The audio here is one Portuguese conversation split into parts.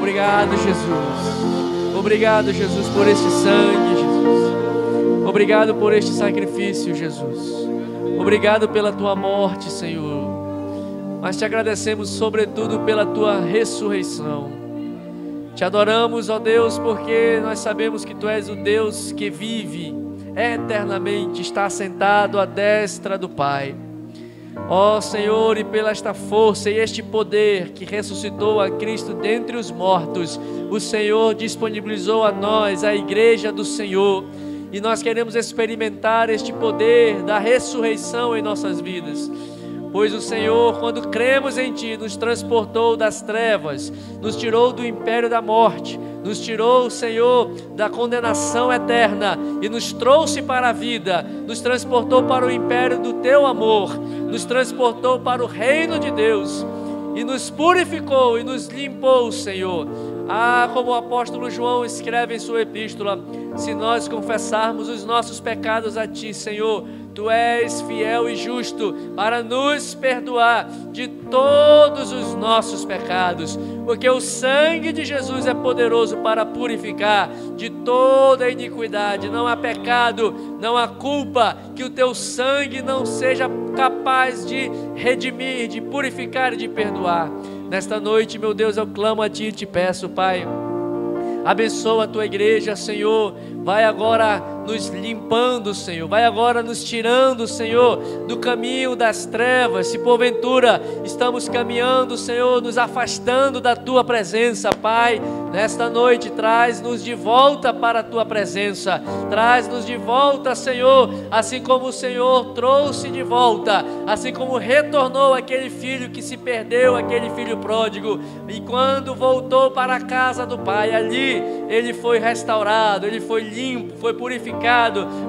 Obrigado, Jesus. Obrigado, Jesus, por este sangue, Jesus. Obrigado por este sacrifício, Jesus. Obrigado pela tua morte, Senhor. Mas te agradecemos sobretudo pela tua ressurreição. Te adoramos, ó Deus, porque nós sabemos que tu és o Deus que vive eternamente, está assentado à destra do Pai. Ó Senhor, e pela esta força e este poder que ressuscitou a Cristo dentre os mortos, o Senhor disponibilizou a nós, a igreja do Senhor, e nós queremos experimentar este poder da ressurreição em nossas vidas. Pois o Senhor, quando cremos em Ti, nos transportou das trevas, nos tirou do império da morte, nos tirou, Senhor, da condenação eterna e nos trouxe para a vida, nos transportou para o império do Teu amor, nos transportou para o reino de Deus e nos purificou e nos limpou, Senhor. Como o apóstolo João escreve em sua epístola, se nós confessarmos os nossos pecados a Ti, Senhor, Tu és fiel e justo para nos perdoar de todos os nossos pecados, porque o sangue de Jesus é poderoso para purificar de toda a iniquidade. Não há pecado, não há culpa que o Teu sangue não seja capaz de redimir, de purificar e de perdoar. Nesta noite, meu Deus, eu clamo a Ti e Te peço, Pai, abençoa a Tua igreja, Senhor. Vai agora nos limpando, Senhor. Vai agora nos tirando, Senhor, do caminho das trevas. Se porventura estamos caminhando, Senhor, nos afastando da Tua presença, Pai, nesta noite traz-nos de volta para a Tua presença. Traz-nos de volta, Senhor, assim como o Senhor trouxe de volta, assim como retornou aquele filho que se perdeu, aquele filho pródigo, e quando voltou para a casa do Pai, ali ele foi restaurado, ele foi limpo, foi purificado,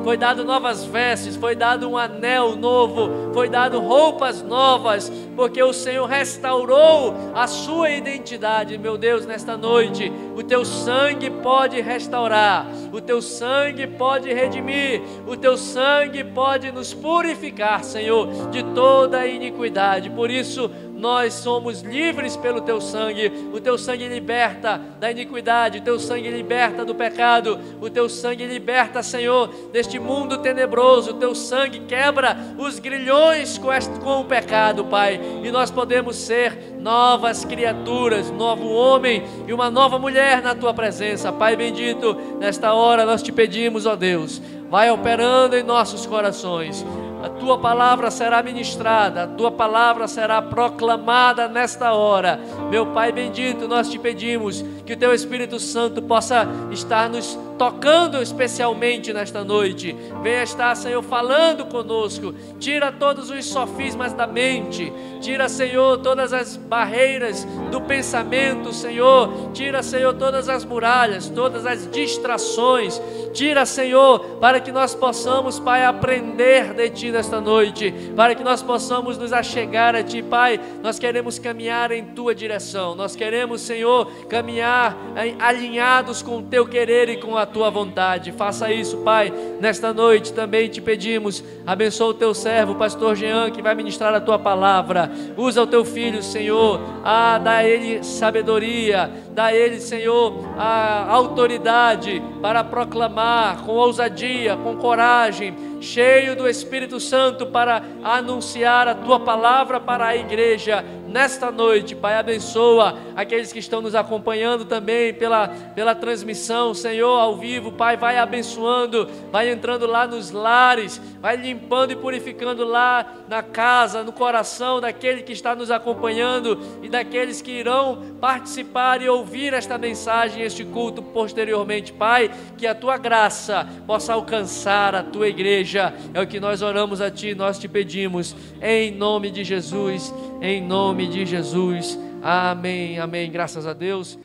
foi dado novas vestes, foi dado um anel novo, foi dado roupas novas, porque o Senhor restaurou a sua identidade. Meu Deus, nesta noite, o Teu sangue pode restaurar, o Teu sangue pode redimir, o Teu sangue pode nos purificar, Senhor, de toda a iniquidade. Por isso, nós somos livres pelo Teu sangue. O Teu sangue liberta da iniquidade, o Teu sangue liberta do pecado, o Teu sangue liberta, Senhor, deste mundo tenebroso. O Teu sangue quebra os grilhões com o pecado, Pai, e nós podemos ser novas criaturas, novo homem e uma nova mulher na Tua presença. Pai bendito, nesta hora nós Te pedimos, ó Deus, vai operando em nossos corações. A Tua palavra será ministrada, a Tua palavra será proclamada nesta hora. Meu Pai bendito, nós Te pedimos que o Teu Espírito Santo possa estar nos tocando especialmente nesta noite. Venha estar, Senhor, falando conosco. Tira todos os sofismas da mente. Tira, Senhor, todas as barreiras do pensamento, Senhor. Tira, Senhor, todas as muralhas, todas as distrações. Tira, Senhor, para que nós possamos, Pai, aprender de Ti nesta noite, para que nós possamos nos achegar a Ti, Pai. Nós queremos caminhar em Tua direção. Nós queremos, Senhor, caminhar alinhados com o Teu querer e com a Tua vontade. Faça isso, Pai. Nesta noite também Te pedimos, abençoa o Teu servo, o pastor Jean, que vai ministrar a Tua palavra. Usa o Teu filho, Senhor, dá a ele sabedoria, dá a ele, Senhor, a autoridade para proclamar com ousadia, com coragem, cheio do Espírito Santo, para anunciar a Tua palavra para a igreja nesta noite. Pai, abençoa aqueles que estão nos acompanhando também pela transmissão, Senhor, ao vivo. Pai, vai abençoando, vai entrando lá nos lares, vai limpando e purificando lá na casa, no coração daquele que está nos acompanhando e daqueles que irão participar e ouvir esta mensagem, este culto posteriormente. Pai, que a Tua graça possa alcançar a Tua igreja. É o que nós oramos a Ti, nós Te pedimos, em nome de Jesus, em nome de Jesus, amém, amém, graças a Deus.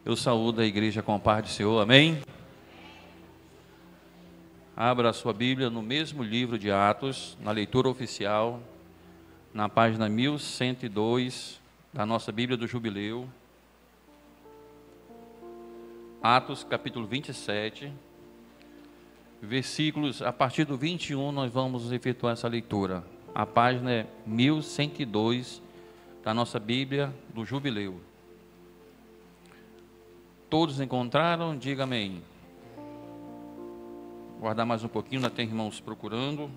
Eu saúdo a igreja com a paz do Senhor, amém? Abra a sua Bíblia no mesmo livro de Atos, na leitura oficial, na página 1102, da nossa Bíblia do Jubileu. Atos, capítulo 27, versículos, a partir do 21, nós vamos efetuar essa leitura. A página é 1102 da nossa Bíblia do Jubileu. Todos encontraram? Diga amém. Vou guardar mais um pouquinho, ainda tem irmãos procurando.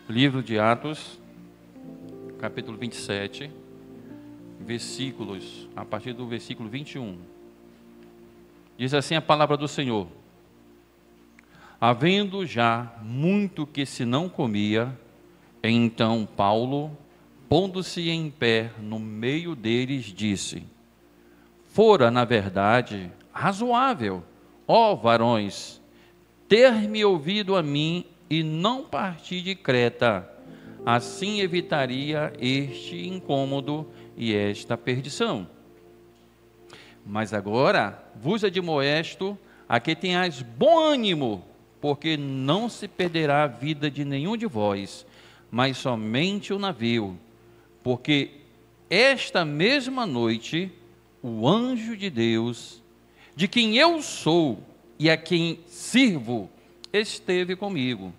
Livro de Atos, capítulo 27, versículos, a partir do versículo 21. Diz assim a palavra do Senhor: havendo já muito que se não comia, então Paulo, pondo-se em pé no meio deles, disse: fora, na verdade, razoável, ó varões, ter-me ouvido a mim e não partir de Creta, assim evitaria este incômodo e esta perdição. Mas agora vos admoesto a que tenhais bom ânimo, porque não se perderá a vida de nenhum de vós, mas somente o navio, porque esta mesma noite o anjo de Deus, de quem eu sou e a quem sirvo, esteve comigo,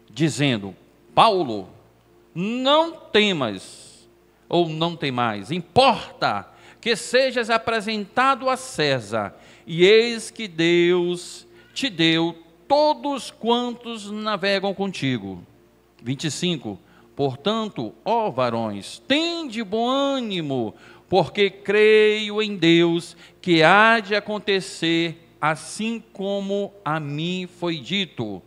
dizendo: Paulo, não temas, ou não temais, importa que sejas apresentado a César, e eis que Deus te deu todos quantos navegam contigo. 25. Portanto, ó varões, tende bom ânimo, porque creio em Deus que há de acontecer assim como a mim foi dito.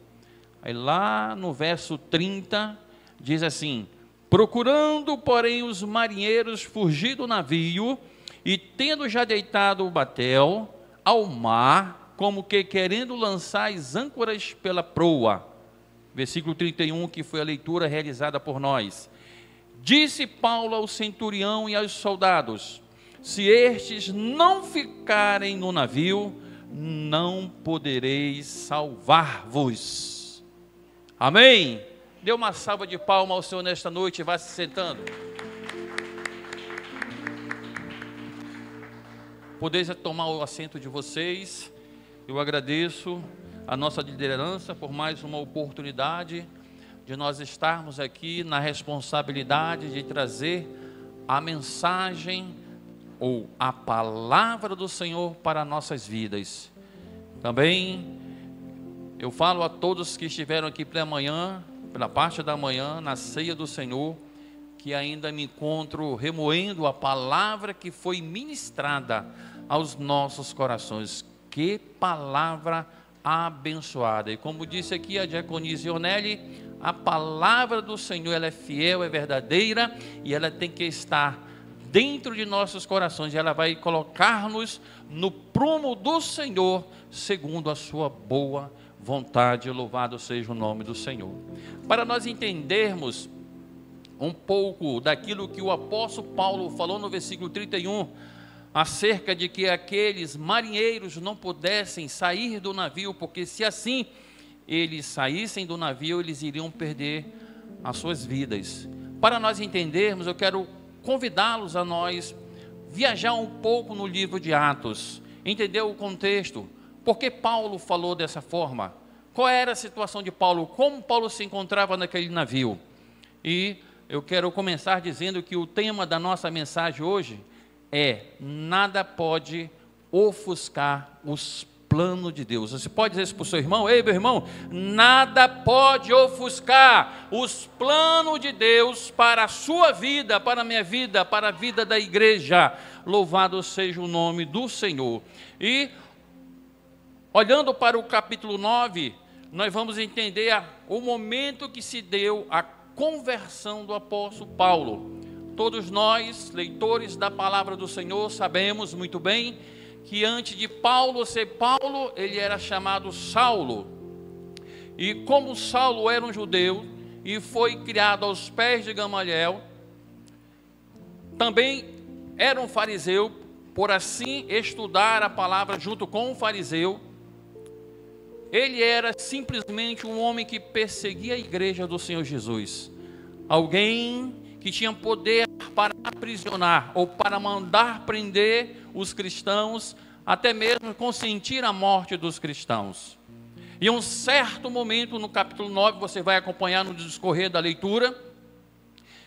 Aí lá no verso 30, diz assim: procurando, porém, os marinheiros fugir do navio, e tendo já deitado o batel ao mar, como que querendo lançar as âncoras pela proa. Versículo 31, que foi a leitura realizada por nós. Disse Paulo ao centurião e aos soldados: se estes não ficarem no navio, não podereis salvar-vos. Amém? Dê uma salva de palmas ao Senhor nesta noite e vá se sentando. Podeis tomar o assento de vocês. Eu agradeço a nossa liderança por mais uma oportunidade de nós estarmos aqui na responsabilidade de trazer a mensagem ou a palavra do Senhor para nossas vidas. Também eu falo a todos que estiveram aqui pela manhã, pela parte da manhã, na ceia do Senhor, que ainda me encontro remoendo a palavra que foi ministrada aos nossos corações. Que palavra abençoada! E como disse aqui a diaconisa Ionelli, a palavra do Senhor, ela é fiel, é verdadeira, e ela tem que estar dentro de nossos corações, e ela vai colocar-nos no prumo do Senhor, segundo a sua boa vontade. Louvado seja o nome do Senhor. Para nós entendermos um pouco daquilo que o apóstolo Paulo falou no versículo 31, acerca de que aqueles marinheiros não pudessem sair do navio, porque se assim eles saíssem do navio, eles iriam perder as suas vidas. Para nós entendermos, eu quero convidá-los a nós viajar um pouco no livro de Atos, entender o contexto, por que Paulo falou dessa forma, qual era a situação de Paulo, como Paulo se encontrava naquele navio. E eu quero começar dizendo que o tema da nossa mensagem hoje é: nada pode ofuscar os planos de Deus. Você pode dizer isso para o seu irmão? Ei, meu irmão, nada pode ofuscar os planos de Deus para a sua vida, para a minha vida, para a vida da igreja. Louvado seja o nome do Senhor. E olhando para o capítulo 9, nós vamos entender o momento que se deu a conversão do apóstolo Paulo. Todos nós, leitores da palavra do Senhor, sabemos muito bem que antes de Paulo ser Paulo, ele era chamado Saulo. E como Saulo era um judeu e foi criado aos pés de Gamaliel, também era um fariseu, por assim estudar a palavra junto com um fariseu. Ele era simplesmente um homem que perseguia a igreja do Senhor Jesus. Alguém que tinha poder para aprisionar ou para mandar prender os cristãos, até mesmo consentir a morte dos cristãos. E um certo momento no capítulo 9, você vai acompanhar no discorrer da leitura,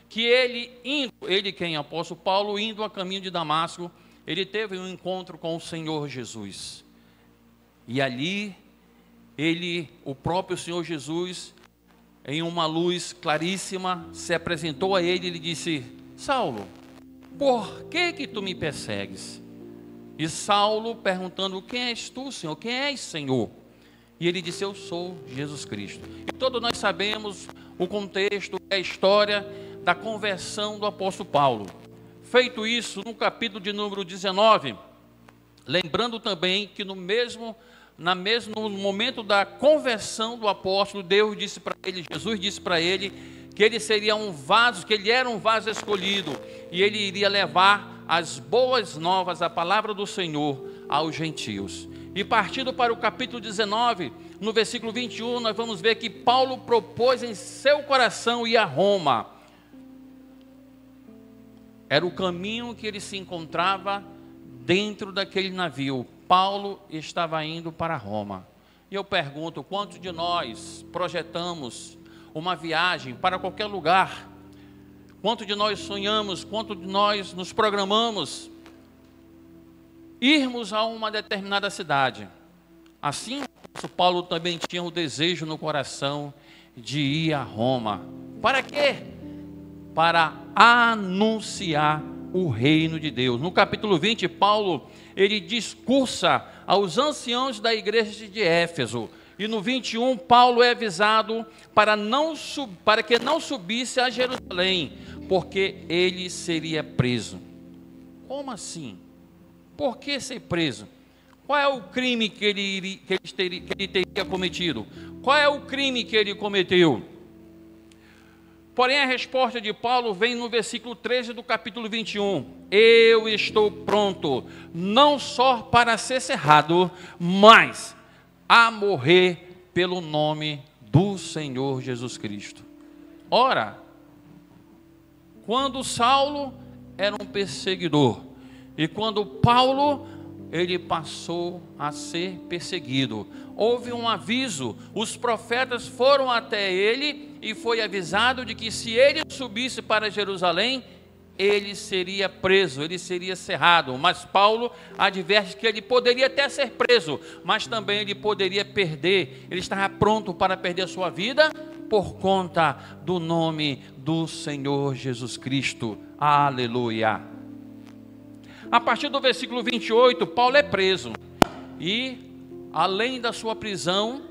que quem? Apóstolo Paulo, indo a caminho de Damasco, ele teve um encontro com o Senhor Jesus. E ali, o próprio Senhor Jesus, em uma luz claríssima, se apresentou a ele e lhe disse: Saulo, por que tu me persegues? E Saulo perguntando: quem és tu, Senhor? Quem és, Senhor? E ele disse: eu sou Jesus Cristo. E todos nós sabemos o contexto, a história da conversão do apóstolo Paulo. Feito isso, no capítulo de número 19, lembrando também que no momento da conversão do apóstolo, Jesus disse para ele que ele seria um vaso, que ele era um vaso escolhido, e ele iria levar as boas novas, a palavra do Senhor aos gentios. E partindo para o capítulo 19, no versículo 21, nós vamos ver que Paulo propôs em seu coração ir a Roma. Era o caminho que ele se encontrava dentro daquele navio. Paulo estava indo para Roma. E eu pergunto, quantos de nós projetamos uma viagem para qualquer lugar? Quantos de nós sonhamos, quantos de nós nos programamos irmos a uma determinada cidade? Assim, o Paulo também tinha o desejo no coração de ir a Roma. Para quê? Para anunciar o reino de Deus. No capítulo 20, Paulo, ele discursa aos anciãos da igreja de Éfeso. E no 21, Paulo é avisado para que não subisse a Jerusalém, porque ele seria preso. Como assim? Por que ser preso? Qual é o crime que ele teria cometido? Qual é o crime que ele cometeu? Porém, a resposta de Paulo vem no versículo 13 do capítulo 21. Eu estou pronto, não só para ser cerrado, mas a morrer pelo nome do Senhor Jesus Cristo. Ora, quando Saulo era um perseguidor, e quando Paulo, ele passou a ser perseguido, houve um aviso, os profetas foram até ele e foi avisado de que se ele subisse para Jerusalém, ele seria preso, ele seria cerrado. Mas Paulo adverte que ele poderia até ser preso, mas também ele poderia perder, ele estava pronto para perder a sua vida por conta do nome do Senhor Jesus Cristo. Aleluia. A partir do versículo 28, Paulo é preso. E além da sua prisão,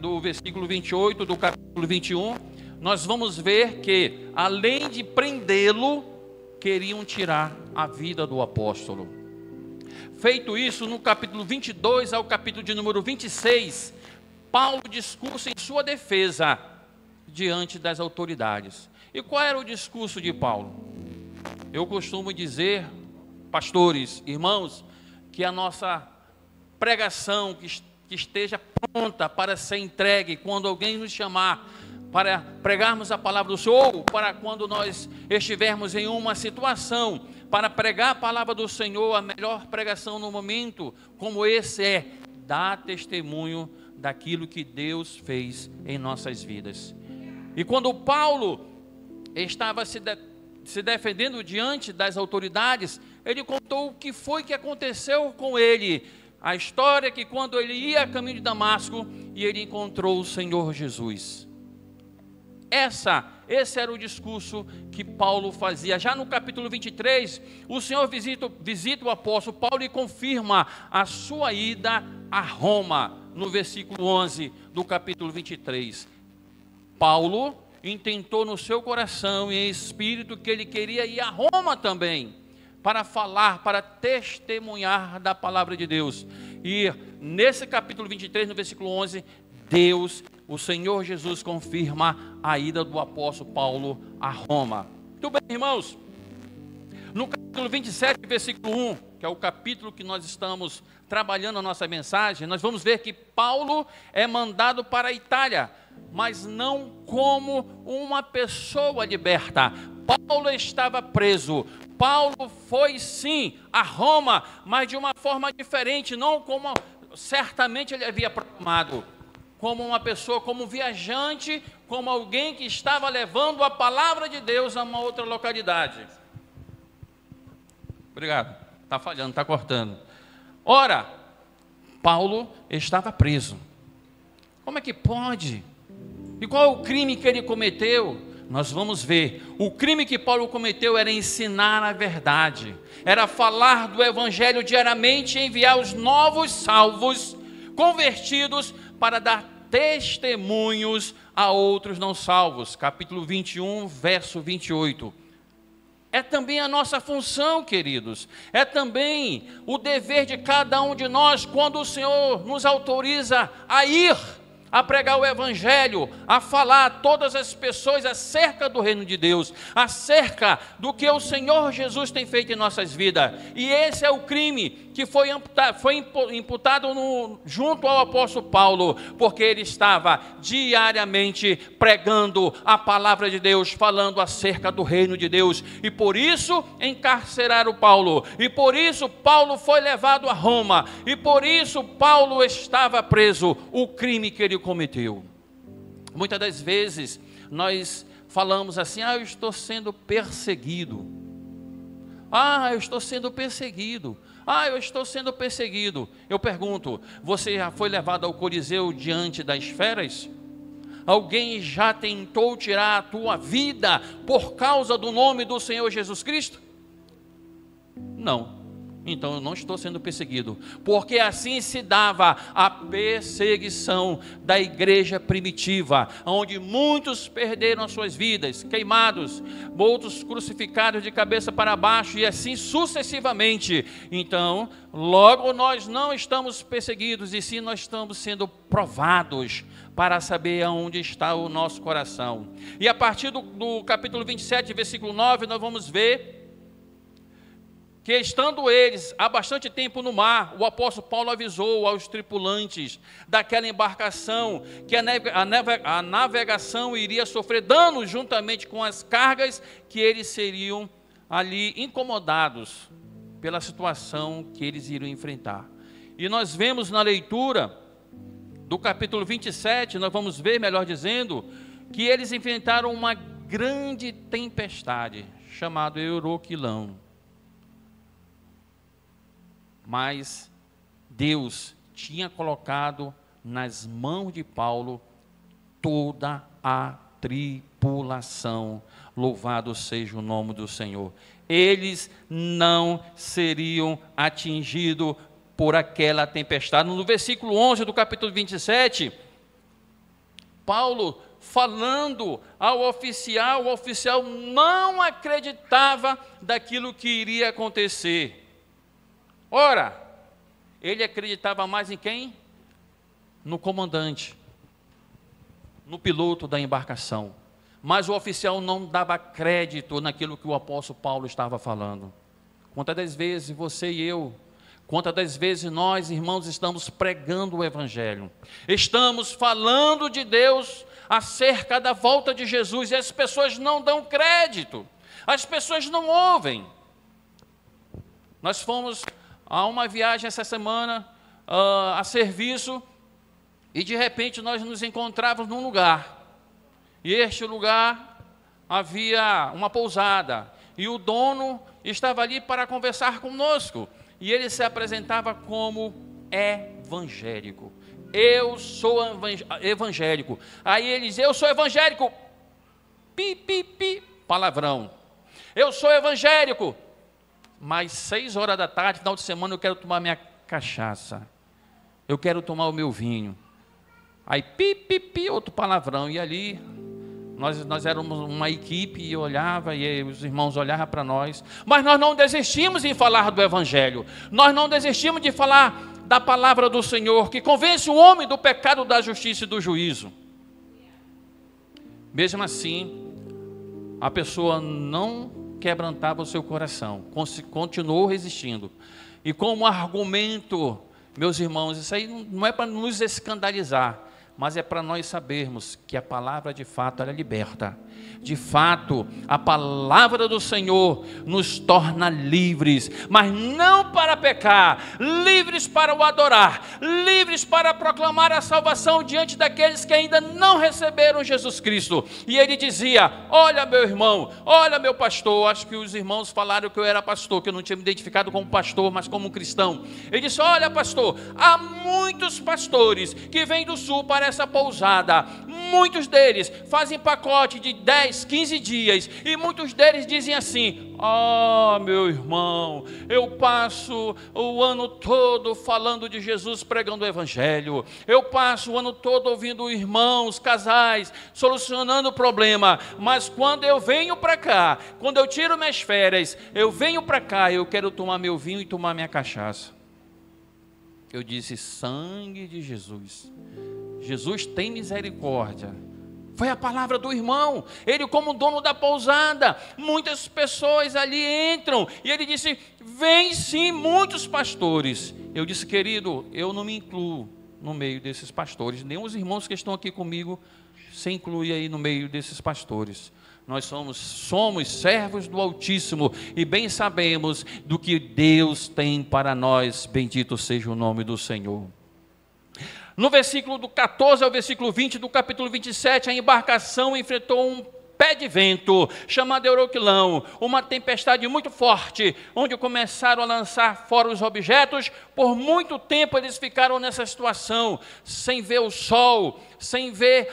do versículo 28, do capítulo 21, nós vamos ver que, além de prendê-lo, queriam tirar a vida do apóstolo. Feito isso, no capítulo 22 ao capítulo de número 26, Paulo discursa em sua defesa diante das autoridades. E qual era o discurso de Paulo? Eu costumo dizer, pastores, irmãos, que a nossa pregação que esteja pronta para ser entregue quando alguém nos chamar para pregarmos a palavra do Senhor, ou para quando nós estivermos em uma situação para pregar a palavra do Senhor, a melhor pregação no momento como esse é dar testemunho daquilo que Deus fez em nossas vidas. E quando Paulo estava se defendendo diante das autoridades, ele contou o que foi que aconteceu com ele. A história que quando ele ia a caminho de Damasco e ele encontrou o Senhor Jesus. Esse era o discurso que Paulo fazia. Já no capítulo 23, o Senhor visita o apóstolo Paulo e confirma a sua ida a Roma, no versículo 11 do capítulo 23. Paulo intentou no seu coração e em espírito que ele queria ir a Roma também, para falar, para testemunhar da palavra de Deus. E nesse capítulo 23, no versículo 11, o Senhor Jesus confirma a ida do apóstolo Paulo a Roma. Muito bem, irmãos. No capítulo 27, versículo 1, que é o capítulo que nós estamos trabalhando a nossa mensagem, nós vamos ver que Paulo é mandado para a Itália, mas não como uma pessoa liberta. Paulo estava preso. Paulo foi sim a Roma, mas de uma forma diferente, não como certamente ele havia proclamado, como uma pessoa, como viajante, como alguém que estava levando a palavra de Deus a uma outra localidade. Obrigado. Está falhando, está cortando. Ora, Paulo estava preso. Como é que pode? E qual é o crime que ele cometeu? Nós vamos ver. O crime que Paulo cometeu era ensinar a verdade, era falar do evangelho diariamente e enviar os novos salvos, convertidos, para dar testemunhos a outros não salvos. Capítulo 21, verso 28. É também a nossa função, queridos. É também o dever de cada um de nós, quando o Senhor nos autoriza a ir, a pregar o evangelho, a falar a todas as pessoas acerca do reino de Deus, acerca do que o Senhor Jesus tem feito em nossas vidas. E esse é o crime que foi imputado junto ao apóstolo Paulo, porque ele estava diariamente pregando a palavra de Deus, falando acerca do reino de Deus, e por isso encarceraram Paulo, e por isso Paulo foi levado a Roma, e por isso Paulo estava preso. O crime que ele cometeu. Muitas das vezes nós falamos assim: eu estou sendo perseguido. Eu estou sendo perseguido. Eu estou sendo perseguido. Eu pergunto: você já foi levado ao Coliseu diante das feras? Alguém já tentou tirar a tua vida por causa do nome do Senhor Jesus Cristo? Não. Então eu não estou sendo perseguido, porque assim se dava a perseguição da igreja primitiva, onde muitos perderam as suas vidas, queimados, outros crucificados de cabeça para baixo, e assim sucessivamente. Então, logo nós não estamos perseguidos, e sim nós estamos sendo provados, para saber aonde está o nosso coração. E a partir do capítulo 27, versículo 9, nós vamos ver que, estando eles há bastante tempo no mar, o apóstolo Paulo avisou aos tripulantes daquela embarcação que a navegação iria sofrer danos juntamente com as cargas, que eles seriam ali incomodados pela situação que eles iriam enfrentar. E nós vemos na leitura do capítulo 27, nós vamos ver, melhor dizendo, que eles enfrentaram uma grande tempestade, chamada Euroquilão. Mas Deus tinha colocado nas mãos de Paulo toda a tripulação. Louvado seja o nome do Senhor. Eles não seriam atingidos por aquela tempestade. No versículo 11 do capítulo 27, Paulo falando ao oficial, o oficial não acreditava daquilo que iria acontecer. Ora, ele acreditava mais em quem? No comandante, no piloto da embarcação. Mas o oficial não dava crédito naquilo que o apóstolo Paulo estava falando. Quantas das vezes você e eu, quantas das vezes nós, irmãos, estamos pregando o evangelho, estamos falando de Deus acerca da volta de Jesus, e as pessoas não dão crédito, as pessoas não ouvem. Nós fomos a uma viagem essa semana, a serviço, e de repente nós nos encontrávamos num lugar, e este lugar havia uma pousada, e o dono estava ali para conversar conosco, e ele se apresentava como evangélico. Eu sou evangélico. Aí ele diz: eu sou evangélico, palavrão. Eu sou evangélico, mas 6 horas da tarde, final de semana, eu quero tomar minha cachaça, eu quero tomar o meu vinho. Aí outro palavrão. E ali nós éramos uma equipe, e eu olhava, e os irmãos olhavam para nós, mas nós não desistimos em falar do evangelho, nós não desistimos de falar da palavra do Senhor, que convence o homem do pecado, da justiça e do juízo. Mesmo assim, a pessoa não quebrantava o seu coração, continuou resistindo. E como argumento, meus irmãos, isso aí não é para nos escandalizar, mas é para nós sabermos que a palavra de fato ela liberta. De fato, a palavra do Senhor nos torna livres, mas não para pecar, livres para o adorar, livres para proclamar a salvação diante daqueles que ainda não receberam Jesus Cristo. E ele dizia: olha meu irmão, olha meu pastor. Acho que os irmãos falaram que eu era pastor, que eu não tinha me identificado como pastor, mas como cristão. Ele disse: olha pastor, há muitos pastores que vêm do sul para essa pousada, muitos deles fazem pacote de 10, 15 dias, e muitos deles dizem assim: ah, meu irmão, eu passo o ano todo falando de Jesus, pregando o evangelho, eu passo o ano todo ouvindo irmãos, casais, solucionando o problema, mas quando eu venho para cá, quando eu tiro minhas férias, eu venho para cá, eu quero tomar meu vinho e tomar minha cachaça. Eu disse: sangue de Jesus, Jesus tem misericórdia. Foi a palavra do irmão, ele como dono da pousada, muitas pessoas ali entram, e ele disse: vem sim muitos pastores. Eu disse: querido, eu não me incluo no meio desses pastores, nem os irmãos que estão aqui comigo se incluem aí no meio desses pastores. Nós somos servos do Altíssimo, e bem sabemos do que Deus tem para nós, bendito seja o nome do Senhor. No versículo do 14 ao versículo 20 do capítulo 27, a embarcação enfrentou um pé de vento, chamado Euroquilão, uma tempestade muito forte, onde começaram a lançar fora os objetos. Por muito tempo eles ficaram nessa situação, sem ver o sol, sem ver,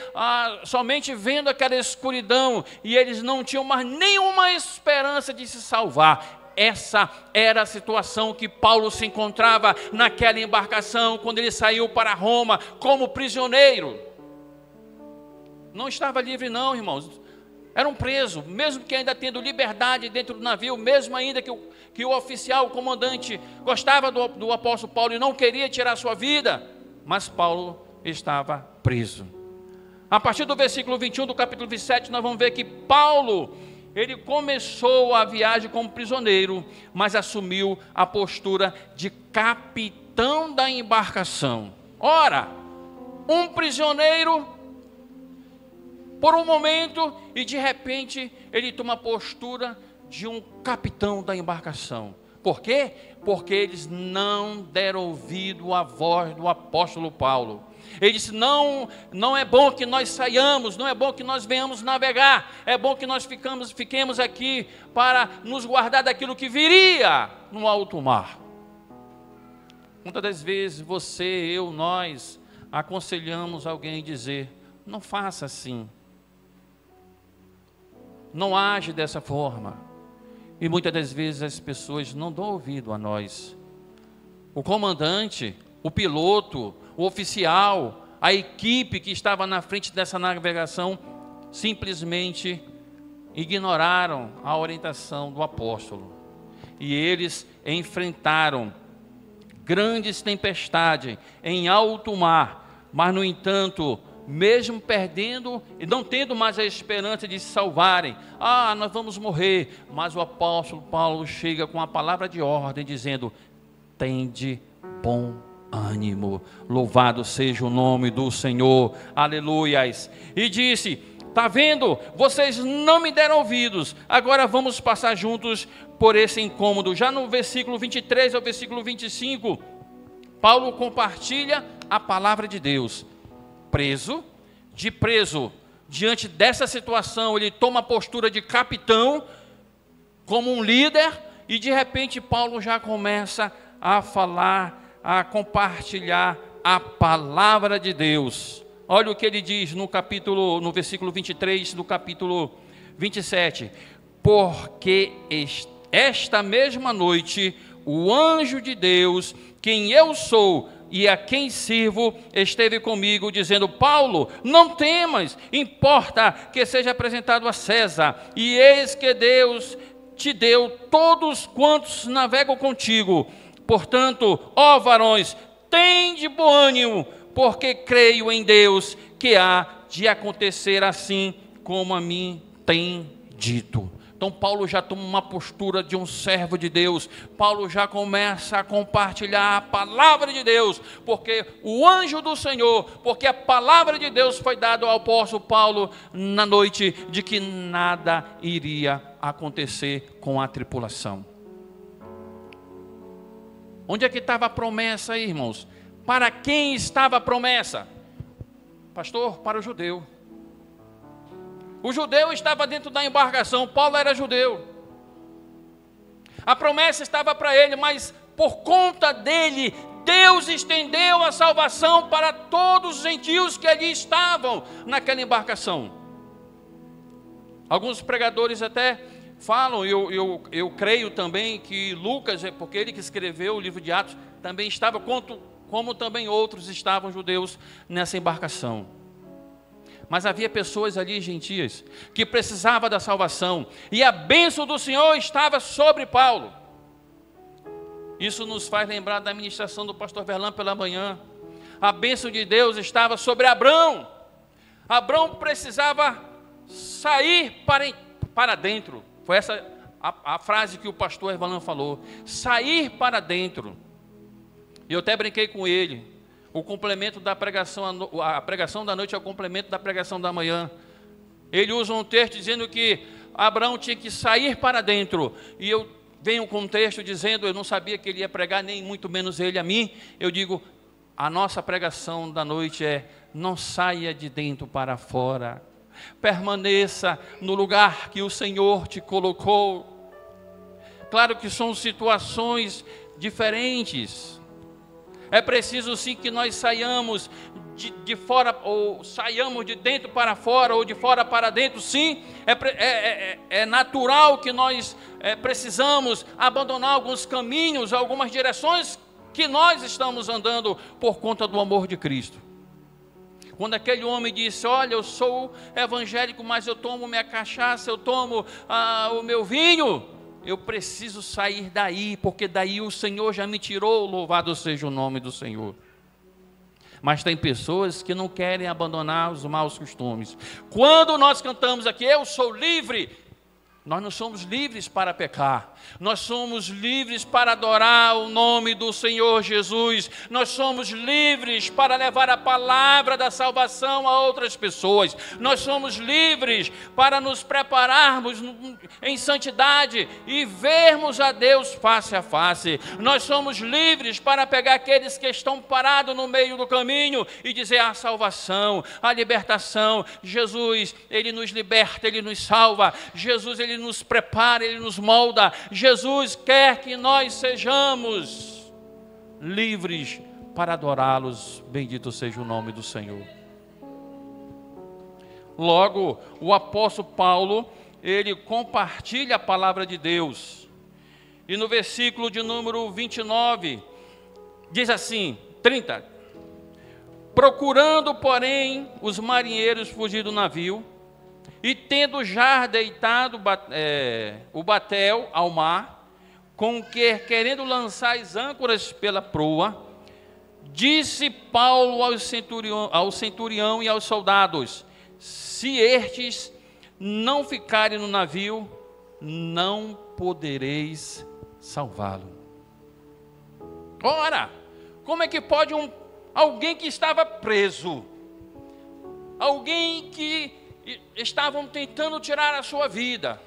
somente vendo aquela escuridão, e eles não tinham mais nenhuma esperança de se salvar. Essa era a situação que Paulo se encontrava naquela embarcação, quando ele saiu para Roma como prisioneiro. Não estava livre não, irmãos, era um preso, mesmo que ainda tendo liberdade dentro do navio, mesmo ainda que o oficial, o comandante, gostava do apóstolo Paulo e não queria tirar sua vida, mas Paulo estava preso. A partir do versículo 21 do capítulo 27, nós vamos ver que Paulo, ele começou a viagem como prisioneiro, mas assumiu a postura de capitão da embarcação. Ora, um prisioneiro por um momento, e de repente ele toma a postura de um capitão da embarcação. Por quê? Porque eles não deram ouvido à voz do apóstolo Paulo. Ele disse: não é bom que nós saiamos, não é bom que nós venhamos navegar, é bom que nós fiquemos aqui para nos guardar daquilo que viria no alto mar. Muitas das vezes você, nós aconselhamos alguém a dizer: não faça assim, não age dessa forma, e muitas das vezes as pessoas não dão ouvido a nós. O comandante, o piloto, o oficial, a equipe que estava na frente dessa navegação simplesmente ignoraram a orientação do apóstolo, e eles enfrentaram grandes tempestades em alto mar, mas no entanto, mesmo perdendo e não tendo mais a esperança de se salvarem, nós vamos morrer, mas o apóstolo Paulo chega com a palavra de ordem dizendo: tende bom ânimo, louvado seja o nome do Senhor, aleluias. E disse: está vendo, vocês não me deram ouvidos, agora vamos passar juntos por esse incômodo. Já no versículo 23 ao versículo 25, Paulo compartilha a palavra de Deus. Preso, diante dessa situação, ele toma a postura de capitão, como um líder, e de repente Paulo já começa a falar, a compartilhar a palavra de Deus. Olha o que ele diz no versículo 23 do capítulo 27. Porque esta mesma noite, o anjo de Deus, quem eu sou e a quem sirvo, esteve comigo, dizendo: Paulo, não temas, importa que seja apresentado a César, e eis que Deus te deu todos quantos navegam contigo. Portanto, ó varões, tende bom ânimo, porque creio em Deus, que há de acontecer assim como a mim tem dito. Então Paulo já toma uma postura de um servo de Deus. Paulo já começa a compartilhar a palavra de Deus, porque o anjo do Senhor, porque a palavra de Deus foi dada ao apóstolo Paulo na noite de que nada iria acontecer com a tripulação. Onde é que estava a promessa aí, irmãos? Para quem estava a promessa? Pastor, para o judeu. O judeu estava dentro da embarcação, Paulo era judeu. A promessa estava para ele, mas por conta dele, Deus estendeu a salvação para todos os gentios que ali estavam naquela embarcação. Alguns pregadores até falam, eu creio também que Lucas, porque ele que escreveu o livro de Atos, também estava, como também outros estavam judeus nessa embarcação. Mas havia pessoas ali, gentias, que precisavam da salvação, e a bênção do Senhor estava sobre Paulo. Isso nos faz lembrar da ministração do pastor Verlan pela manhã. A bênção de Deus estava sobre Abrão. Abrão precisava sair para dentro. Foi essa a frase que o pastor Verlan falou. Sair para dentro. E eu até brinquei com ele. O complemento da pregação, a pregação da noite é o complemento da pregação da manhã. Ele usa um texto dizendo que Abraão tinha que sair para dentro. E eu venho com um texto dizendo, eu não sabia que ele ia pregar, nem muito menos ele a mim. Eu digo, a nossa pregação da noite é, não saia de dentro para fora. Permaneça no lugar que o Senhor te colocou. Claro que são situações diferentes. É preciso sim que nós saiamos de fora, ou saiamos de dentro para fora, ou de fora para dentro, sim. É natural que nós precisamos abandonar alguns caminhos, algumas direções que nós estamos andando por conta do amor de Cristo. Quando aquele homem disse, olha, eu sou evangélico, mas eu tomo minha cachaça, eu tomo o meu vinho, eu preciso sair daí, porque daí o Senhor já me tirou, louvado seja o nome do Senhor. Mas tem pessoas que não querem abandonar os maus costumes. Quando nós cantamos aqui, eu sou livre, nós não somos livres para pecar, nós somos livres para adorar o nome do Senhor Jesus, nós somos livres para levar a palavra da salvação a outras pessoas, nós somos livres para nos prepararmos em santidade e vermos a Deus face a face, nós somos livres para pegar aqueles que estão parados no meio do caminho e dizer a salvação, a libertação, Jesus, Ele nos liberta, Ele nos salva, Jesus, Ele nos prepara, Ele nos molda. Jesus quer que nós sejamos livres para adorá-los. Bendito seja o nome do Senhor. Logo, o apóstolo Paulo, ele compartilha a palavra de Deus. E no versículo de número 29, diz assim, 30. Procurando, porém, os marinheiros fugir do navio, e tendo já deitado o batel ao mar, com que, querendo lançar as âncoras pela proa, disse Paulo ao centurião e aos soldados, se estes não ficarem no navio, não podereis salvá-lo. Ora, como é que pode alguém que estava preso, alguém que estavam tentando tirar a sua vida,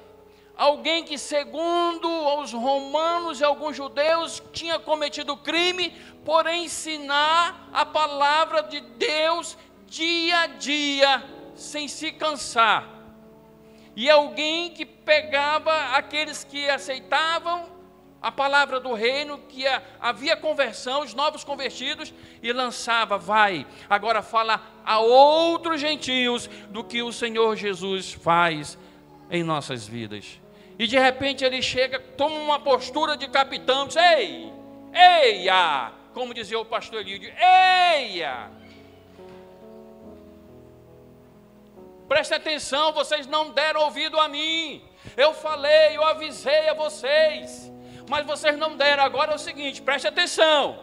alguém que segundo os romanos e alguns judeus tinha cometido crime por ensinar a palavra de Deus dia a dia sem se cansar, e alguém que pegava aqueles que aceitavam a palavra do reino, que havia conversão, os novos convertidos, e lançava, vai, agora fala a outros gentios do que o Senhor Jesus faz em nossas vidas. E de repente ele chega, toma uma postura de capitão, diz, eia, como dizia o pastor Elídio, eia, presta atenção, vocês não deram ouvido a mim, eu falei, eu avisei a vocês, mas vocês não deram. Agora é o seguinte, preste atenção,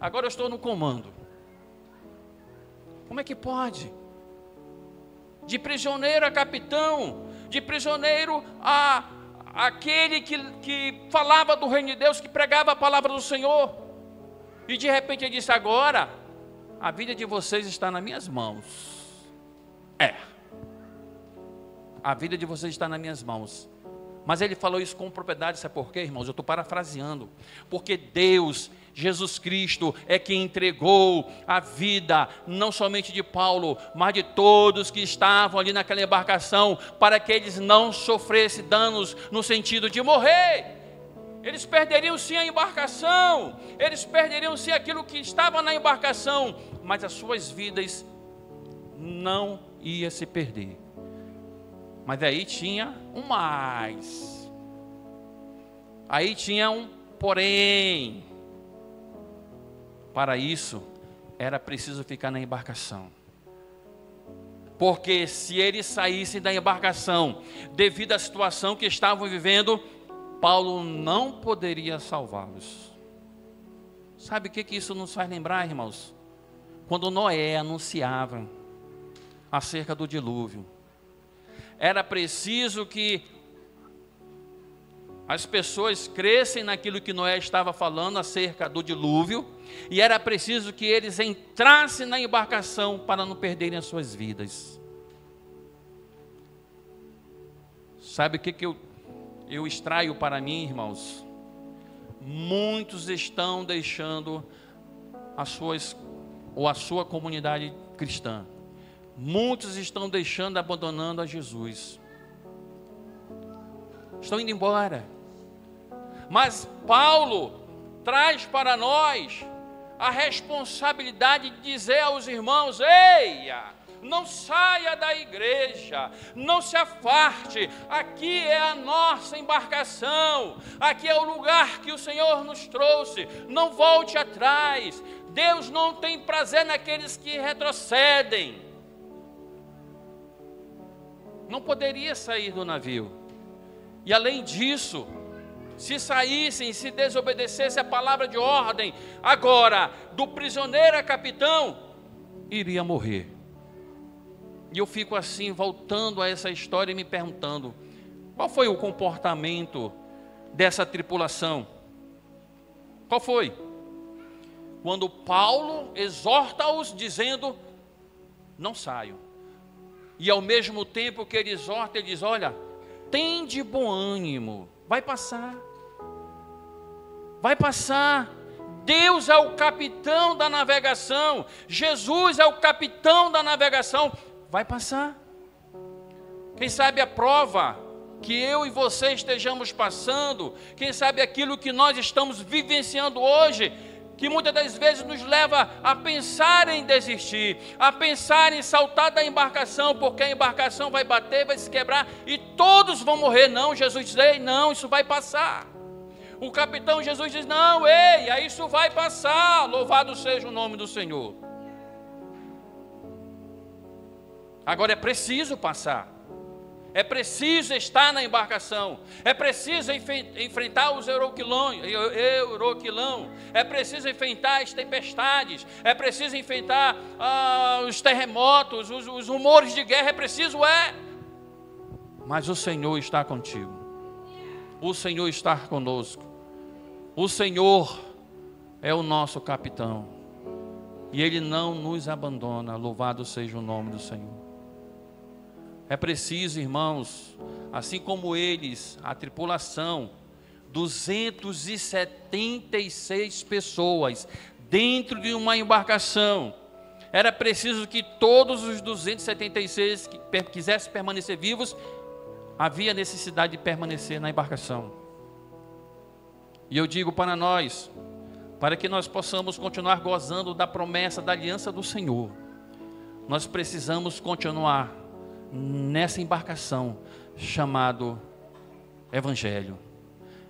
agora eu estou no comando. Como é que pode? De prisioneiro a capitão, de prisioneiro a aquele que falava do reino de Deus, que pregava a palavra do Senhor. E de repente ele disse: agora a vida de vocês está nas minhas mãos. A vida de vocês está nas minhas mãos. Mas ele falou isso com propriedade, sabe por quê, irmãos? Eu estou parafraseando. Porque Deus, Jesus Cristo, é quem entregou a vida, não somente de Paulo, mas de todos que estavam ali naquela embarcação, para que eles não sofressem danos no sentido de morrer. Eles perderiam sim a embarcação, eles perderiam sim aquilo que estava na embarcação, mas as suas vidas não iam se perder. Mas aí tinha um mais, aí tinha um porém. Para isso, era preciso ficar na embarcação. Porque se eles saíssem da embarcação, devido à situação que estavam vivendo, Paulo não poderia salvá-los. Sabe o que isso nos faz lembrar, irmãos? Quando Noé anunciava acerca do dilúvio, era preciso que as pessoas crescem naquilo que Noé estava falando acerca do dilúvio, e era preciso que eles entrassem na embarcação para não perderem as suas vidas. Sabe o que eu extraio para mim, irmãos? Muitos estão deixando a sua comunidade cristã. Muitos estão deixando, abandonando a Jesus. Estão indo embora. Mas Paulo traz para nós a responsabilidade de dizer aos irmãos: eia, não saia da igreja, não se afaste, aqui é a nossa embarcação, aqui é o lugar que o Senhor nos trouxe, não volte atrás. Deus não tem prazer naqueles que retrocedem. Não poderia sair do navio. E além disso, se saíssem, se desobedecesse a palavra de ordem, agora, do prisioneiro a capitão, iria morrer. E eu fico assim, voltando a essa história e me perguntando: qual foi o comportamento dessa tripulação? Qual foi? Quando Paulo exorta-os dizendo: não saiam. E ao mesmo tempo que ele exorta, ele diz: olha, tem de bom ânimo, vai passar. Vai passar. Deus é o capitão da navegação, Jesus é o capitão da navegação, vai passar. Quem sabe a prova que eu e você estejamos passando, quem sabe aquilo que nós estamos vivenciando hoje, que muitas das vezes nos leva a pensar em desistir, a pensar em saltar da embarcação, porque a embarcação vai bater, vai se quebrar e todos vão morrer. Não, Jesus diz: ei, não, isso vai passar. O capitão Jesus diz: não, ei, isso vai passar, louvado seja o nome do Senhor. Agora é preciso passar. É preciso estar na embarcação, é preciso enfrentar os euroquilão, é preciso enfrentar as tempestades, é preciso enfrentar os terremotos, os rumores de guerra, é preciso, mas o Senhor está contigo, o Senhor está conosco, o Senhor é o nosso capitão, e Ele não nos abandona, louvado seja o nome do Senhor. É preciso, irmãos, assim como eles, a tripulação, 276 pessoas dentro de uma embarcação. Era preciso que todos os 276 que quisessem permanecer vivos, havia necessidade de permanecer na embarcação. E eu digo para nós, para que nós possamos continuar gozando da promessa da aliança do Senhor, nós precisamos continuar nessa embarcação chamado Evangelho.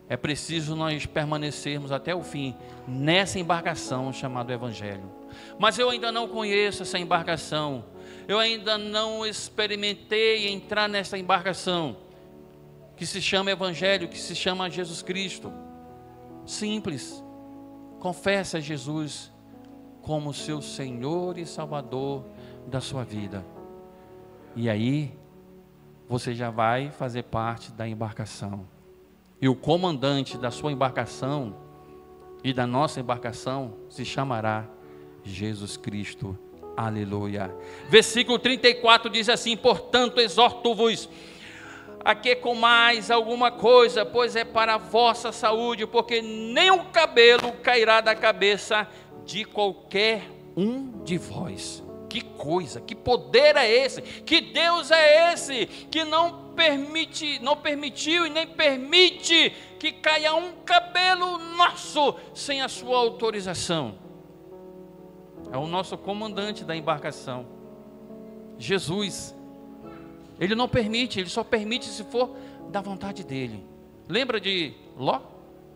É preciso nós permanecermos até o fim nessa embarcação chamada Evangelho. Mas eu ainda não conheço essa embarcação, eu ainda não experimentei entrar nessa embarcação que se chama Evangelho, que se chama Jesus Cristo. Simples, confesse a Jesus como seu Senhor e Salvador da sua vida. E aí, você já vai fazer parte da embarcação. E o comandante da sua embarcação e da nossa embarcação se chamará Jesus Cristo. Aleluia. Versículo 34 diz assim: portanto, exorto-vos a que comais alguma coisa, pois é para a vossa saúde, porque nenhum cabelo cairá da cabeça de qualquer um de vós. Que coisa, que poder é esse? Que Deus é esse que não permitiu e nem permite que caia um cabelo nosso sem a sua autorização? É o nosso comandante da embarcação, Jesus. Ele não permite, ele só permite se for da vontade dele. Lembra de Ló?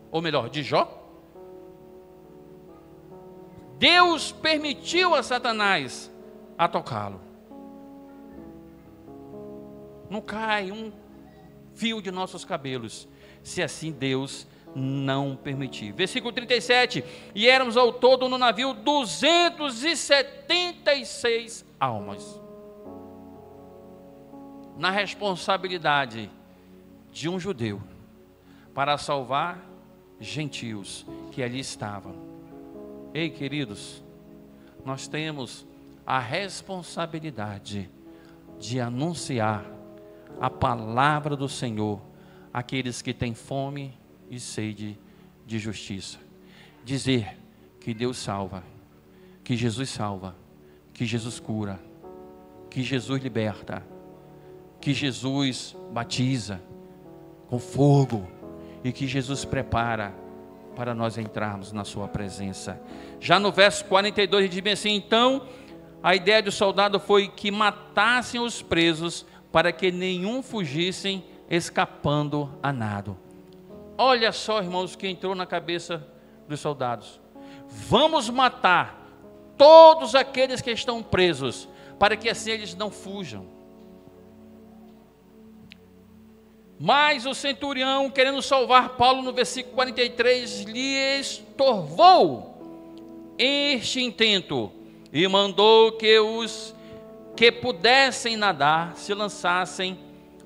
Ou melhor, de Jó? Deus permitiu a Satanás a tocá-lo. Não cai um fio de nossos cabelos, se assim Deus não permitir. Versículo 37, e éramos ao todo no navio 276 almas. Na responsabilidade de um judeu para salvar gentios que ali estavam. Ei, queridos, nós temos a responsabilidade de anunciar a palavra do Senhor àqueles que têm fome e sede de justiça. Dizer que Deus salva, que Jesus salva, que Jesus cura, que Jesus liberta, que Jesus batiza com fogo e que Jesus prepara para nós entrarmos na sua presença. Já no verso 42 diz bem assim: então a ideia do soldado foi que matassem os presos para que nenhum fugissem escapando a nado. Olha só, irmãos, o que entrou na cabeça dos soldados: vamos matar todos aqueles que estão presos, para que assim eles não fujam. Mas o centurião, querendo salvar Paulo, no versículo 43, lhe estorvou este intento e mandou que os que pudessem nadar se lançassem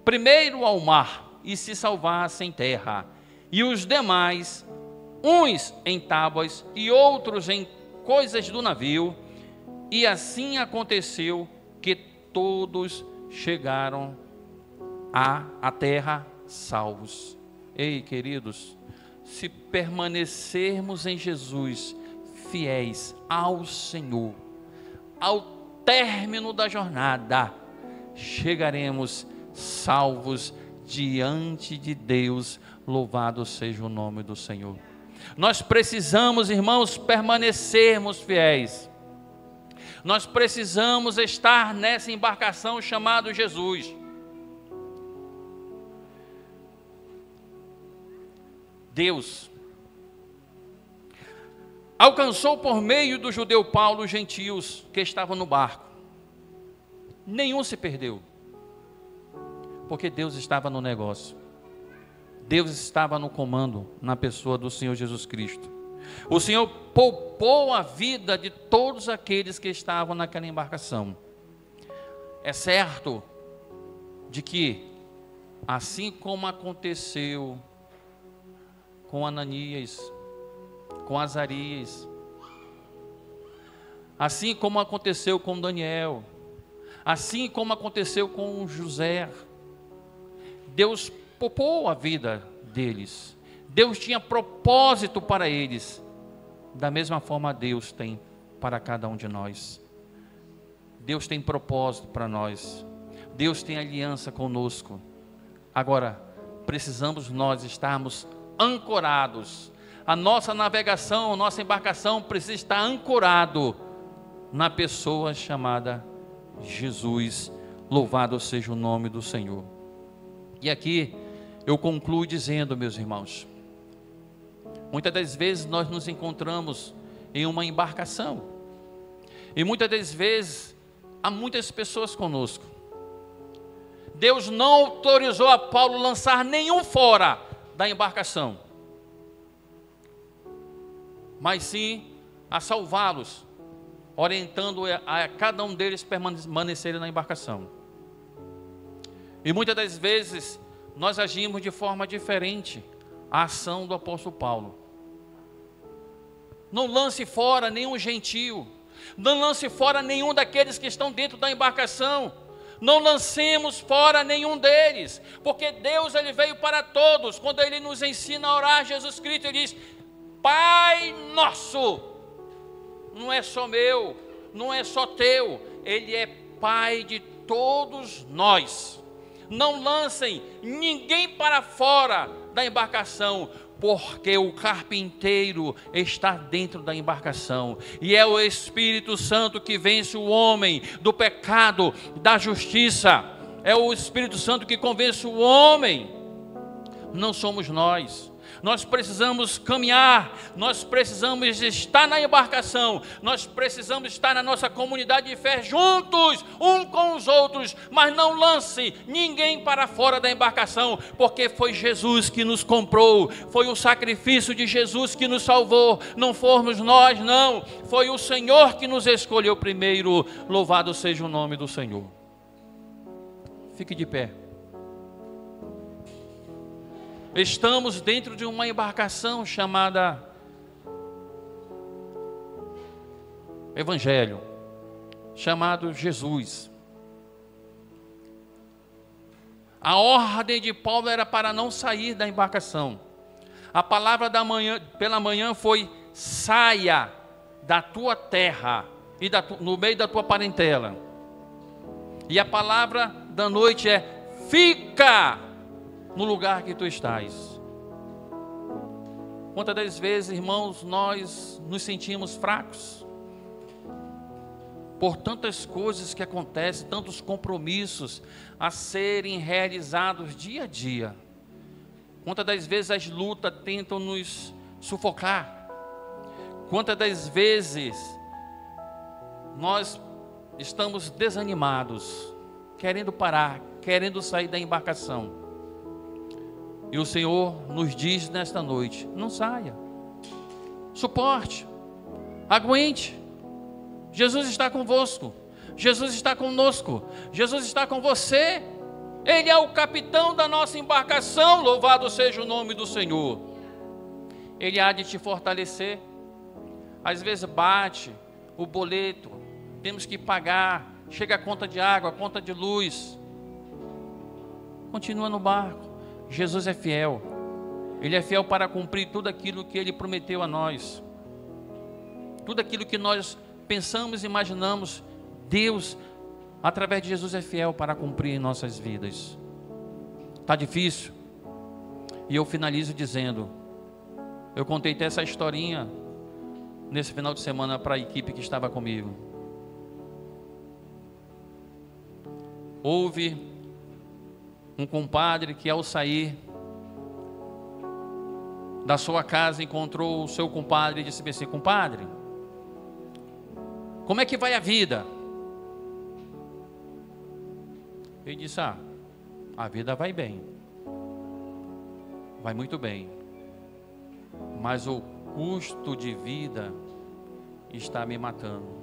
primeiro ao mar e se salvassem em terra, e os demais, uns em tábuas e outros em coisas do navio. E assim aconteceu que todos chegaram à terra salvos. Ei, queridos, se permanecermos em Jesus, fiéis ao Senhor, ao término da jornada, chegaremos salvos diante de Deus. Louvado seja o nome do Senhor. Nós precisamos, irmãos, permanecermos fiéis. Nós precisamos estar nessa embarcação chamada Jesus. Deus alcançou por meio do judeu Paulo os gentios que estavam no barco. Nenhum se perdeu, porque Deus estava no negócio. Deus estava no comando, na pessoa do Senhor Jesus Cristo. O Senhor poupou a vida de todos aqueles que estavam naquela embarcação. É certo de que, assim como aconteceu com Ananias, com Azarias, assim como aconteceu com Daniel, assim como aconteceu com José, Deus poupou a vida deles. Deus tinha propósito para eles. Da mesma forma Deus tem para cada um de nós. Deus tem propósito para nós. Deus tem aliança conosco. Agora, precisamos nós estarmos ancorados. A nossa navegação, a nossa embarcação precisa estar ancorado na pessoa chamada Jesus. Louvado seja o nome do Senhor. E aqui eu concluo dizendo, meus irmãos, muitas das vezes nós nos encontramos em uma embarcação, e muitas das vezes há muitas pessoas conosco. Deus não autorizou a Paulo lançar nenhum fora da embarcação, mas sim a salvá-los, orientando a cada um deles permanecerem na embarcação. E muitas das vezes nós agimos de forma diferente à ação do apóstolo Paulo. Não lance fora nenhum gentio, não lance fora nenhum daqueles que estão dentro da embarcação, não lancemos fora nenhum deles, porque Deus, ele veio para todos. Quando ele nos ensina a orar, Jesus Cristo, ele diz: Pai nosso, não é só meu, não é só teu, ele é Pai de todos nós. Não lancem ninguém para fora da embarcação, porque o carpinteiro está dentro da embarcação, e é o Espírito Santo que vence o homem do pecado, da justiça. É o Espírito Santo que convence o homem, não somos nós. Nós precisamos caminhar, nós precisamos estar na embarcação, nós precisamos estar na nossa comunidade de fé juntos, um com os outros, mas não lance ninguém para fora da embarcação, porque foi Jesus que nos comprou, foi o sacrifício de Jesus que nos salvou, não fomos nós, não, foi o Senhor que nos escolheu primeiro. Louvado seja o nome do Senhor. Fique de pé. Estamos dentro de uma embarcação chamada Evangelho, chamado Jesus. A ordem de Paulo era para não sair da embarcação. A palavra pela manhã foi: saia da tua terra e no meio da tua parentela. E a palavra da noite é: fica no lugar que tu estás. Quantas das vezes, irmãos, nós nos sentimos fracos por tantas coisas que acontecem, tantos compromissos a serem realizados dia a dia. Quantas das vezes as lutas tentam nos sufocar. Quantas das vezes nós estamos desanimados, querendo parar, querendo sair da embarcação. E o Senhor nos diz nesta noite: não saia, suporte, aguente. Jesus está convosco, Jesus está conosco, Jesus está com você. Ele é o capitão da nossa embarcação. Louvado seja o nome do Senhor. Ele há de te fortalecer. Às vezes bate o boleto, temos que pagar, chega a conta de água, a conta de luz. Continua no barco. Jesus é fiel, Ele é fiel para cumprir tudo aquilo que Ele prometeu a nós. Tudo aquilo que nós pensamos e imaginamos, Deus, através de Jesus, é fiel para cumprir em nossas vidas. Está difícil? E eu finalizo dizendo, eu contei até essa historinha nesse final de semana para a equipe que estava comigo. Houve um compadre que, ao sair da sua casa, encontrou o seu compadre e disse assim: compadre, como é que vai a vida? Ele disse: a vida vai bem, vai muito bem, mas o custo de vida está me matando.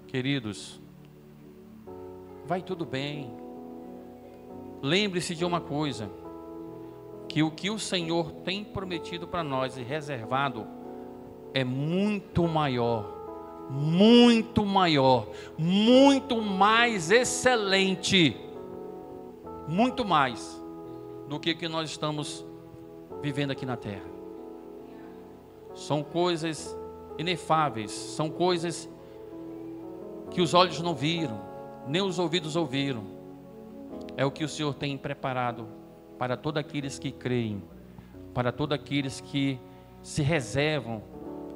Queridos, vai tudo bem. Lembre-se de uma coisa, que o que o Senhor tem prometido para nós e reservado é muito maior, muito maior, muito mais excelente, muito mais do que nós estamos vivendo aqui na terra. São coisas inefáveis, são coisas que os olhos não viram, nem os ouvidos ouviram. É o que o Senhor tem preparado para todos aqueles que creem, para todos aqueles que se reservam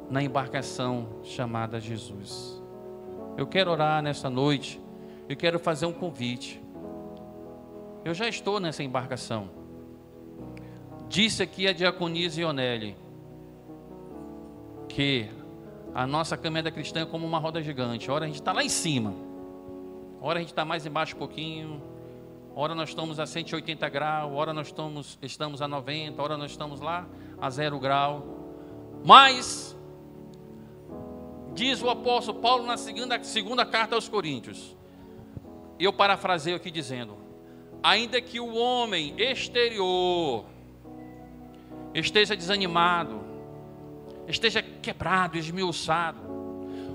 na embarcação chamada Jesus. Eu quero orar nesta noite, eu quero fazer um convite. Eu já estou nessa embarcação. Disse aqui a diaconisa Ioneli que a nossa caminhada cristã é como uma roda gigante. Ora a gente está lá em cima, ora a gente está mais embaixo um pouquinho, ora nós estamos a 180 graus, ora nós estamos a 90, ora nós estamos lá a 0 grau. Mas Diz o apóstolo Paulo na segunda carta aos Coríntios. Eu parafraseio aqui dizendo: ainda que o homem exterior esteja desanimado, esteja quebrado, esmiuçado,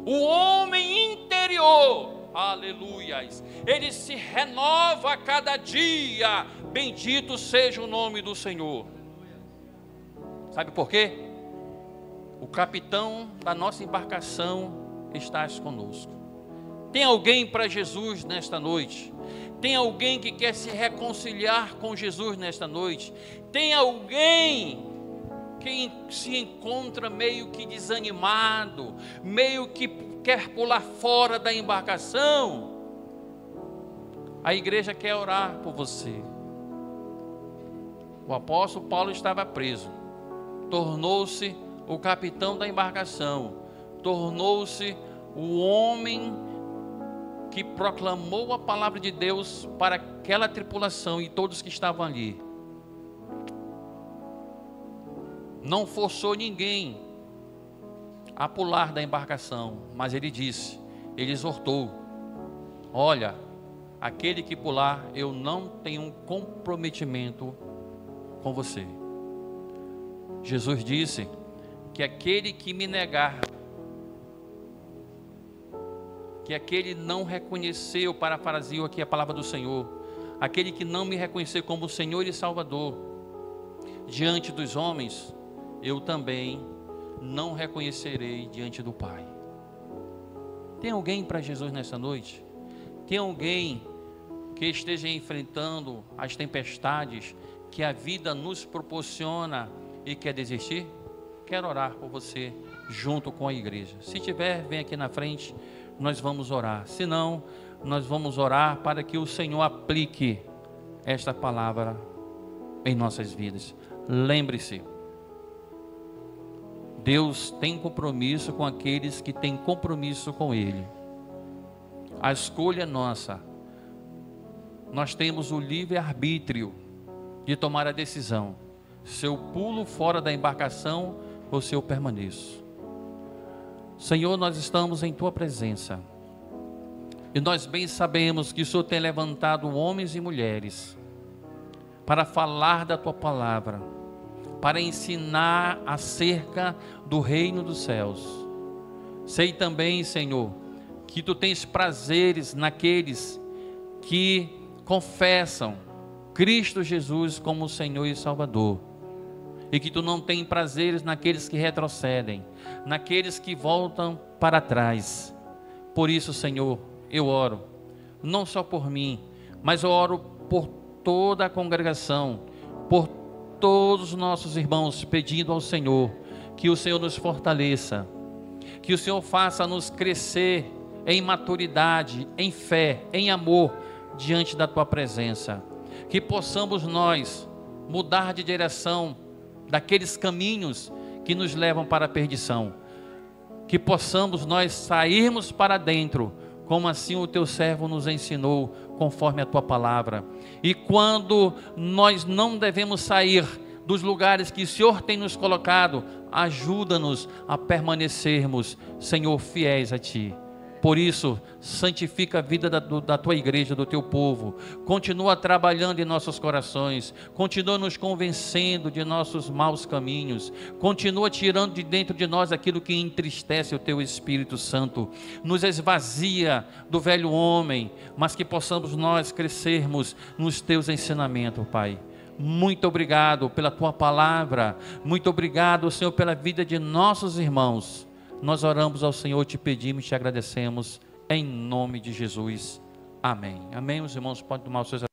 o homem interior, aleluias, ele se renova a cada dia. Bendito seja o nome do Senhor. Sabe por quê? O capitão da nossa embarcação está conosco. Tem alguém para Jesus nesta noite? Tem alguém que quer se reconciliar com Jesus nesta noite? Tem alguém que se encontra meio que desanimado, meio que quer pular fora da embarcação? A igreja quer orar por você. O apóstolo Paulo estava preso, tornou-se o capitão da embarcação, tornou-se o homem que proclamou a palavra de Deus para aquela tripulação e todos que estavam ali. Não forçou ninguém a pular da embarcação, mas ele disse, ele exortou: olha, aquele que pular, eu não tenho um comprometimento com você. Jesus disse que aquele que me negar, que aquele não reconheceu, parafraseio aqui a palavra do Senhor, aquele que não me reconhecer como Senhor e Salvador diante dos homens, eu também não reconhecerei diante do Pai. Tem alguém para Jesus nessa noite? Tem alguém que esteja enfrentando as tempestades que a vida nos proporciona e quer desistir? Quero orar por você junto com a igreja. Se tiver, vem aqui na frente, nós vamos orar. Se não, nós vamos orar para que o Senhor aplique esta palavra em nossas vidas. Lembre-se, Deus tem compromisso com aqueles que têm compromisso com Ele. A escolha é nossa. Nós temos o livre-arbítrio de tomar a decisão: se eu pulo fora da embarcação ou se eu permaneço. Senhor, nós estamos em Tua presença e nós bem sabemos que o Senhor tem levantado homens e mulheres para falar da Tua palavra, para ensinar acerca do reino dos céus. Sei também, Senhor, que Tu tens prazeres naqueles que confessam Cristo Jesus como Senhor e Salvador, e que Tu não tens prazeres naqueles que retrocedem, naqueles que voltam para trás. Por isso, Senhor, eu oro, não só por mim, mas eu oro por toda a congregação, por todos os nossos irmãos, pedindo ao Senhor que o Senhor nos fortaleça, que o Senhor faça-nos crescer em maturidade, em fé, em amor, diante da Tua presença. Que possamos nós mudar de direção daqueles caminhos que nos levam para a perdição. Que possamos nós sairmos para dentro, como assim o Teu servo nos ensinou, conforme a Tua palavra. E quando nós não devemos sair dos lugares que o Senhor tem nos colocado, ajuda-nos a permanecermos, Senhor, fiéis a Ti. Por isso, santifica a vida da Tua igreja, do Teu povo. Continua trabalhando em nossos corações. Continua nos convencendo de nossos maus caminhos. Continua tirando de dentro de nós aquilo que entristece o Teu Espírito Santo. Nos esvazia do velho homem, mas que possamos nós crescermos nos Teus ensinamentos, Pai. Muito obrigado pela Tua palavra. Muito obrigado, Senhor, pela vida de nossos irmãos. Nós oramos ao Senhor, te pedimos e te agradecemos, em nome de Jesus. Amém. Amém, os irmãos podem tomar os seus